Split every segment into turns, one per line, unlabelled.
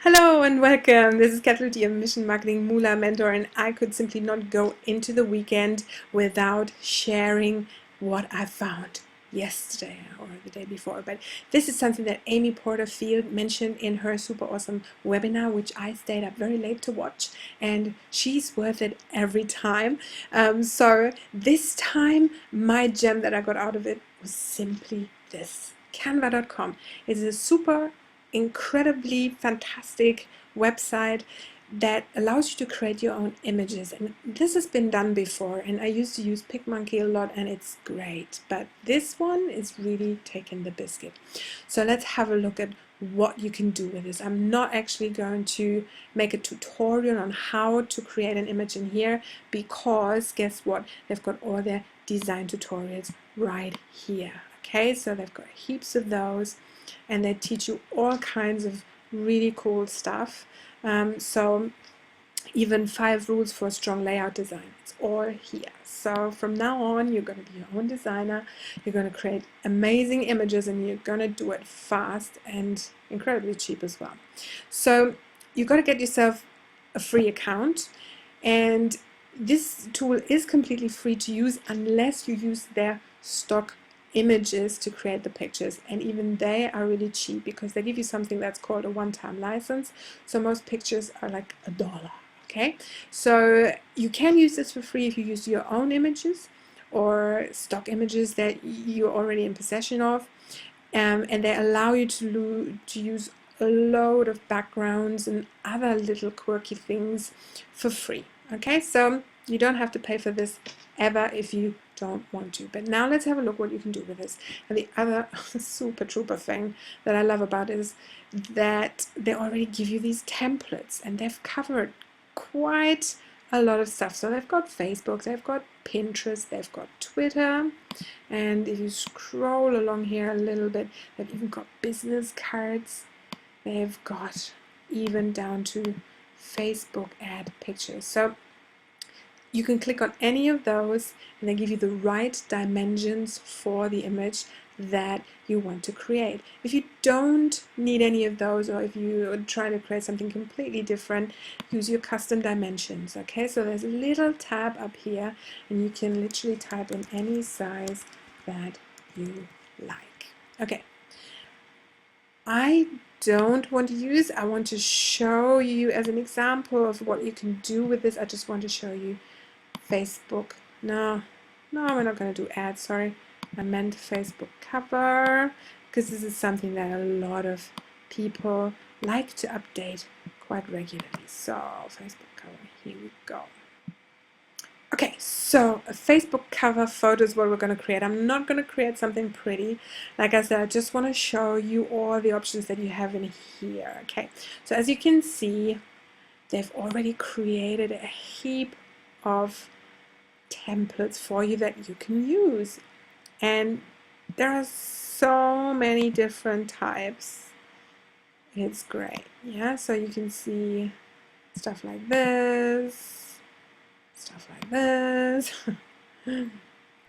Hello and welcome. This is Kathleen, your Mission Marketing Moolah mentor, and I could simply not go into the weekend without sharing what I found yesterday or the day before. But this is something that Amy Porterfield mentioned in her super awesome webinar, which I stayed up very late to watch, and she's worth it every time. So this time, my gem that I got out of it was simply this. Canva.com is a super incredibly fantastic website that allows you to create your own images, and this has been done before, and I used to use PicMonkey a lot and it's great, but this one is really taking the biscuit. So let's have a look at what you can do with this. I'm not actually going to make a tutorial on how to create an image in here, because guess what, they've got all their design tutorials right here. Okay, so they've got heaps of those, and they teach you all kinds of really cool stuff. So even 5 rules for a strong layout design, it's all here. So from now on, you're going to be your own designer, you're going to create amazing images, and you're going to do it fast and incredibly cheap as well. So you've got to get yourself a free account, and this tool is completely free to use unless you use their stock images to create the pictures, and even they are really cheap because they give you something that's called a one-time license. So most pictures are like $1. Okay, so you can use this for free if you use your own images or stock images that you're already in possession of, and they allow you to use a load of backgrounds and other little quirky things for free. Okay, so you don't have to pay for this ever if you don't want to. But now let's have a look what you can do with this. And the other super trooper thing that I love about it is that they already give you these templates, and they've covered quite a lot of stuff. So they've got Facebook, they've got Pinterest, they've got Twitter, and if you scroll along here a little bit, they've even got business cards. They've got even down to Facebook ad pictures. So you can click on any of those, and they give you the right dimensions for the image that you want to create. If you don't need any of those, or if you're trying to create something completely different, use your custom dimensions. Okay, so there's a little tab up here, and you can literally type in any size that you like. Okay, I don't want to use, I want to show you as an example of what you can do with this. I just want to show you Facebook. No, we're not going to do ads, sorry. I meant Facebook cover, because this is something that a lot of people like to update quite regularly. So Facebook cover, here we go. Okay, so a Facebook cover photo is what we're going to create. I'm not going to create something pretty. Like I said, I just want to show you all the options that you have in here. Okay, so as you can see, they've already created a heap of templates for you that you can use, and there are so many different types. It's great. Yeah, so you can see stuff like this, stuff like this. Yeah,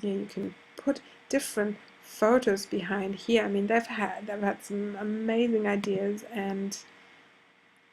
you can put different photos behind here. I mean, they've had some amazing ideas, and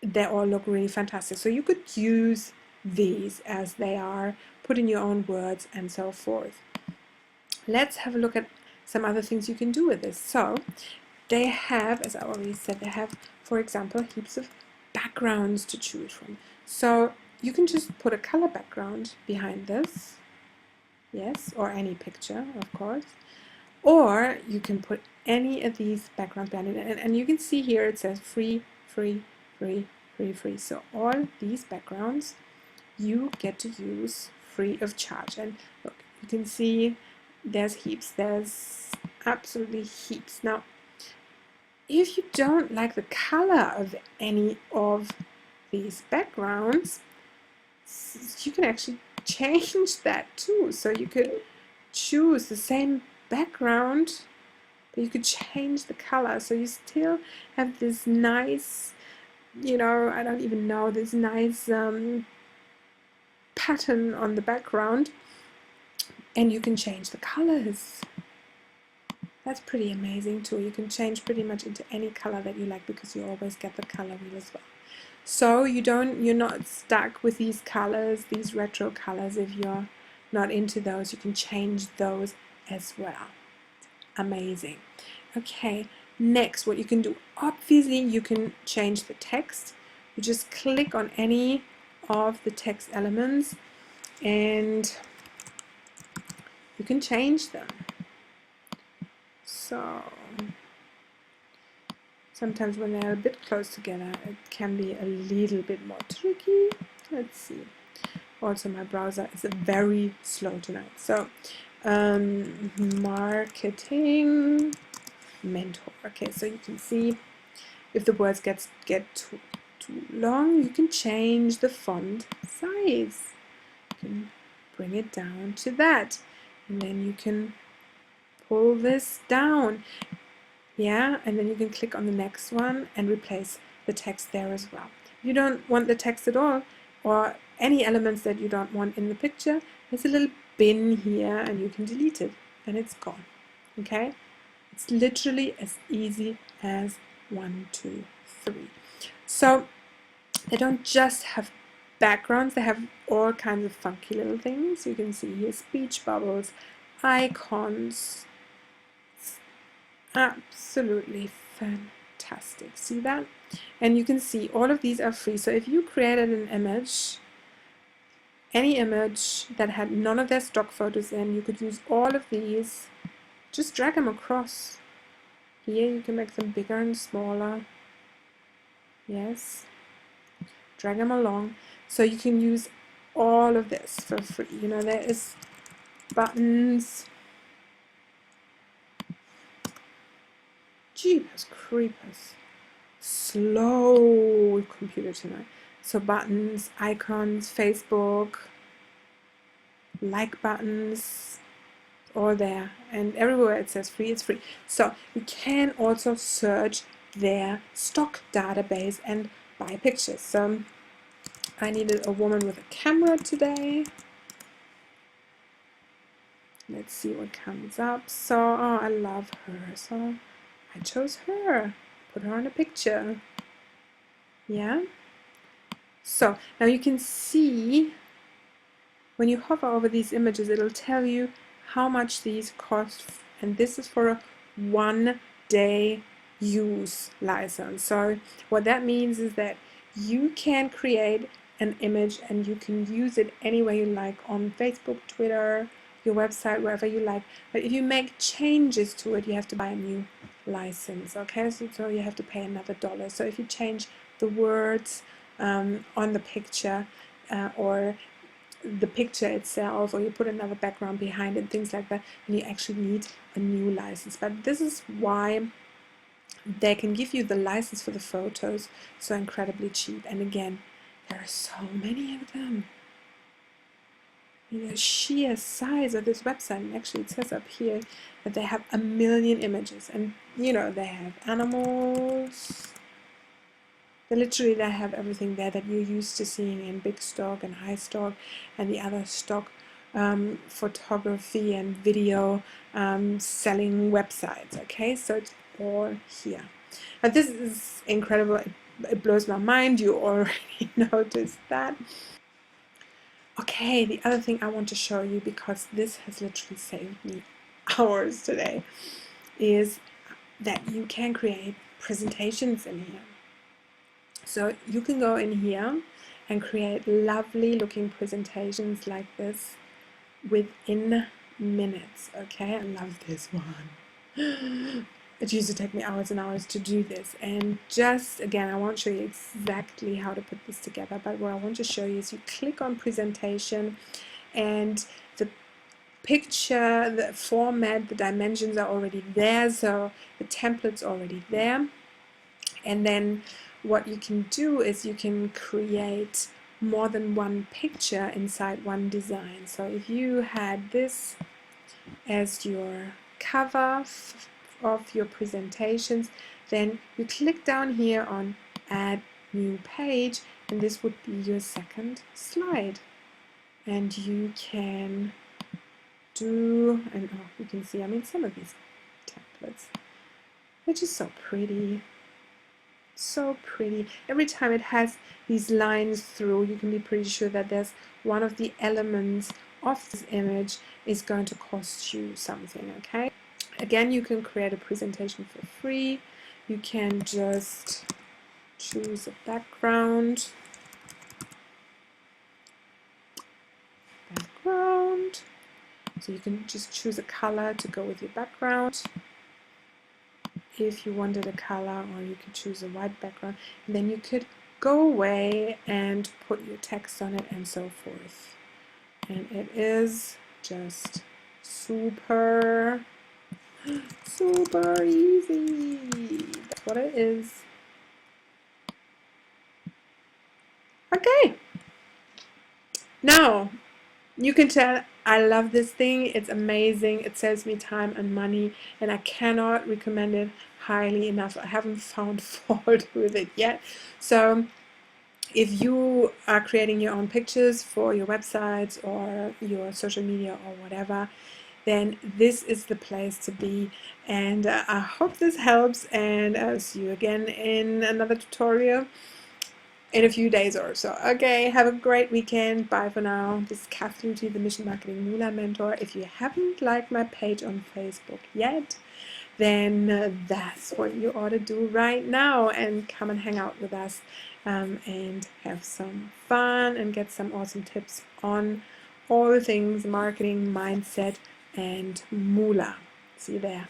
they all look really fantastic. So you could use these as they are, put in your own words and so forth. Let's have a look at some other things you can do with this. So they have, as I already said, they have, for example, heaps of backgrounds to choose from. So you can just put a color background behind this, yes, or any picture, of course, or you can put any of these backgrounds behind it, and you can see here it says free, free, free, free, free. So all these backgrounds you get to use free of charge. And look, you can see there's heaps, there's absolutely heaps. Now, if you don't like the color of any of these backgrounds, you can actually change that too. So you could choose the same background, but you could change the color, so you still have this nice, I don't even know, this nice pattern on the background, and you can change the colors. That's pretty amazing too. You can change pretty much into any color that you like, because you always get the color wheel as well. So you're not stuck with these colors, these retro colors. If you're not into those, you can change those as well. Amazing. Okay, next what you can do, obviously you can change the text. You just click on any of the text elements and you can change them. So sometimes when they're a bit close together, it can be a little bit more tricky. Let's see. Also, my browser is very slow tonight. So, marketing mentor. Okay, so you can see if the words get too long, you can change the font size. You can bring it down to that, and then you can pull this down. Yeah, and then you can click on the next one and replace the text there as well. If you don't want the text at all, or any elements that you don't want in the picture, there's a little bin here and you can delete it and it's gone. Okay, it's literally as easy as 1, 2, 3. So they don't just have backgrounds, they have all kinds of funky little things. You can see here speech bubbles, icons. Absolutely fantastic. See that? And you can see all of these are free. So if you created an image, any image that had none of their stock photos in, you could use all of these. Just drag them across. Here you can make them bigger and smaller. Yes. Drag them along. So you can use all of this for free. You know, there is buttons. Jeepers creepers. Slow computer tonight. So buttons, icons, Facebook, like buttons, all there. And everywhere it says free, it's free. So you can also search their stock database and buy pictures. So I needed a woman with a camera today. Let's see what comes up. So, oh, I love her. So I chose her. Put her on a picture. Yeah. So now you can see when you hover over these images, it'll tell you how much these cost, and this is for a 1-day use license. So what that means is that you can create an image and you can use it any way you like on Facebook, Twitter, your website, wherever you like. But if you make changes to it, you have to buy a new license. Okay, so you have to pay another $1. So if you change the words on the picture or the picture itself, or you put another background behind it, things like that, and you actually need a new license. But this is why they can give you the license for the photos so incredibly cheap. And again, there are so many of them. The sheer size of this website, and actually it says up here that they have 1 million images, and you know, they have animals. They have everything there that you're used to seeing in big stock and high stock and the other stock photography and video selling websites. Okay, so it's all here. But this is incredible. It blows my mind. You already noticed that. Okay, the other thing I want to show you, because this has literally saved me hours today, is that you can create presentations in here. So you can go in here and create lovely looking presentations like this within minutes. Okay, I love this one. It used to take me hours and hours to do this, and just again, I won't show you exactly how to put this together, but what I want to show you is you click on presentation and the picture, the format, the dimensions are already there, so the template's already there. And then what you can do is you can create more than one picture inside one design. So if you had this as your cover of your presentations, then you click down here on add new page, and this would be your second slide. And you can do, and oh, you can see, I mean, some of these templates, they're just so pretty. So pretty. Every time it has these lines through, you can be pretty sure that there's one of the elements of this image is going to cost you something, okay? Again, you can create a presentation for free. You can just choose a background. So you can just choose a color to go with your background. If you wanted a color, or you could choose a white background, and then you could go away and put your text on it and so forth. And it is just super easy. That's what it is. Okay. Now, you can tell I love this thing. It's amazing. It saves me time and money, and I cannot recommend it highly enough. I haven't found fault with it yet. So if you are creating your own pictures for your websites or your social media or whatever, then this is the place to be. And I hope this helps, and I'll see you again in another tutorial in a few days or so. Okay, have a great weekend. Bye for now. This is Kathleen, the Mission Marketing Moolah Mentor. If you haven't liked my page on Facebook yet, then that's what you ought to do right now, and come and hang out with us and have some fun and get some awesome tips on all things marketing, mindset, and moolah. See you there.